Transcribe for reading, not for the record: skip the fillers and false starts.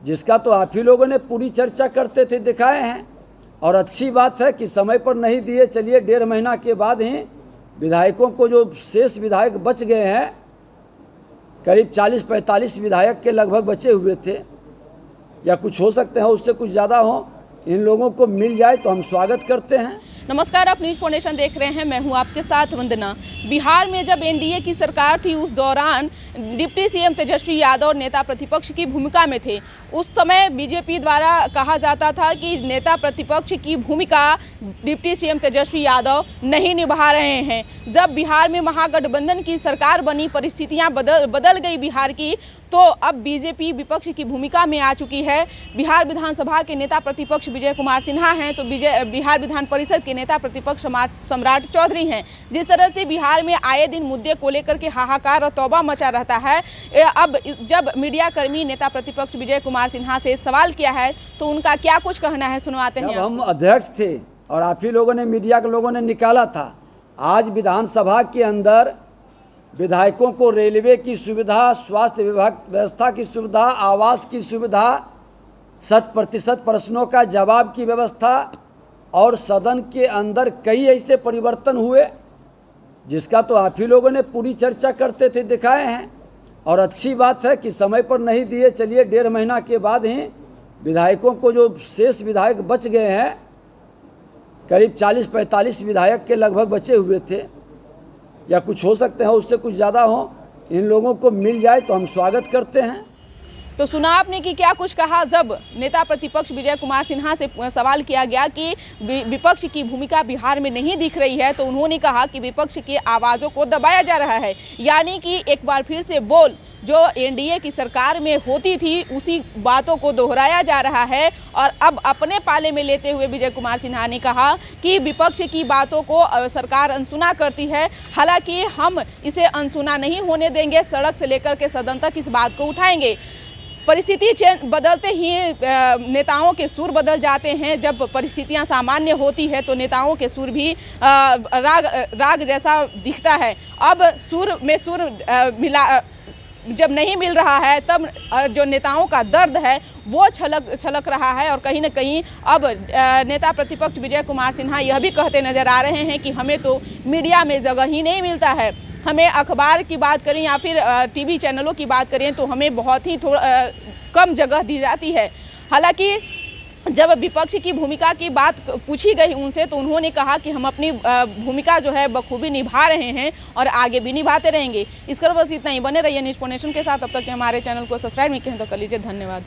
जिसका तो आप ही लोगों ने पूरी चर्चा करते थे दिखाए हैं। और अच्छी बात है कि समय पर नहीं दिए। चलिए 1.5 महीना के बाद ही विधायकों को, जो शेष विधायक बच गए हैं, करीब 40-45 विधायक के लगभग बचे हुए थे, या कुछ हो सकते हैं उससे कुछ ज़्यादा हो, इन लोगों को मिल जाए तो हम स्वागत करते हैं। नमस्कार, आप न्यूज़ फाउंडेशन देख रहे हैं। मैं हूं आपके साथ वंदना। बिहार में जब एनडीए की सरकार थी उस दौरान डिप्टी सीएम तेजस्वी यादव नेता प्रतिपक्ष की भूमिका में थे। उस समय बीजेपी द्वारा कहा जाता था कि नेता प्रतिपक्ष की भूमिका डिप्टी सीएम तेजस्वी यादव नहीं निभा रहे हैं। जब बिहार में महागठबंधन की सरकार बनी, परिस्थितियां बदल गई बिहार की, तो अब बीजेपी विपक्ष की भूमिका में आ चुकी है। बिहार विधानसभा के नेता प्रतिपक्ष विजय कुमार सिन्हा हैं, तो बिहार विधान परिषद के नेता प्रतिपक्ष सम्राट चौधरी हैं। जिस तरह से बिहार में आए दिन मुद्दे को लेकर के हाहाकार और तौबा मचा रहता है, अब जब मीडिया कर्मी नेता प्रतिपक्ष विजय कुमार सिन्हा से सवाल किया है तो उनका क्या कुछ कहना है, सुनवाते हैं। हम अध्यक्ष थे और आप ही लोगों ने, मीडिया के लोगों ने निकाला था। आज विधानसभा के अंदर विधायकों को रेलवे की सुविधा, स्वास्थ्य विभाग व्यवस्था की सुविधा, आवास की सुविधा, 100% प्रश्नों का जवाब की व्यवस्था, और सदन के अंदर कई ऐसे परिवर्तन हुए जिसका तो आप ही लोगों ने पूरी चर्चा करते थे दिखाए हैं। और अच्छी बात है कि समय पर नहीं दिए। चलिए 1.5 महीना के बाद ही विधायकों को, जो शेष विधायक बच गए हैं, करीब 40-45 विधायक के लगभग बचे हुए थे, या कुछ हो सकते हैं उससे कुछ ज़्यादा हो, इन लोगों को मिल जाए तो हम स्वागत करते हैं। तो सुना आपने कि क्या कुछ कहा जब नेता प्रतिपक्ष विजय कुमार सिन्हा से सवाल किया गया कि विपक्ष की भूमिका बिहार में नहीं दिख रही है, तो उन्होंने कहा कि विपक्ष की आवाज़ों को दबाया जा रहा है। यानी कि एक बार फिर से बोल जो एनडीए की सरकार में होती थी उसी बातों को दोहराया जा रहा है। और अब अपने पाले में लेते हुए विजय कुमार सिन्हा ने कहा कि विपक्ष की बातों को सरकार अनसुना करती है। हालांकि हम इसे अनसुना नहीं होने देंगे, सड़क से लेकर के सदन तक इस बात को उठाएंगे। परिस्थिति बदलते ही नेताओं के सुर बदल जाते हैं। जब परिस्थितियां सामान्य होती है तो नेताओं के सुर भी राग जैसा दिखता है। अब सुर में सुर मिला जब नहीं मिल रहा है, तब जो नेताओं का दर्द है वो छलक रहा है। और कहीं ना कहीं अब नेता प्रतिपक्ष विजय कुमार सिन्हा यह भी कहते नजर आ रहे हैं कि हमें तो मीडिया में जगह ही नहीं मिलता है। हमें अखबार की बात करें या फिर टीवी चैनलों की बात करें तो हमें बहुत ही कम जगह दी जाती है। हालांकि जब विपक्ष की भूमिका की बात पूछी गई उनसे, तो उन्होंने कहा कि हम अपनी भूमिका जो है बखूबी निभा रहे हैं और आगे भी निभाते रहेंगे। इस कर बस इतना ही। बने रहिए न्यूज़ फाउंडेशन के साथ। अब तक हमारे चैनल को सब्सक्राइब नहीं किया तो कर लीजिए। धन्यवाद।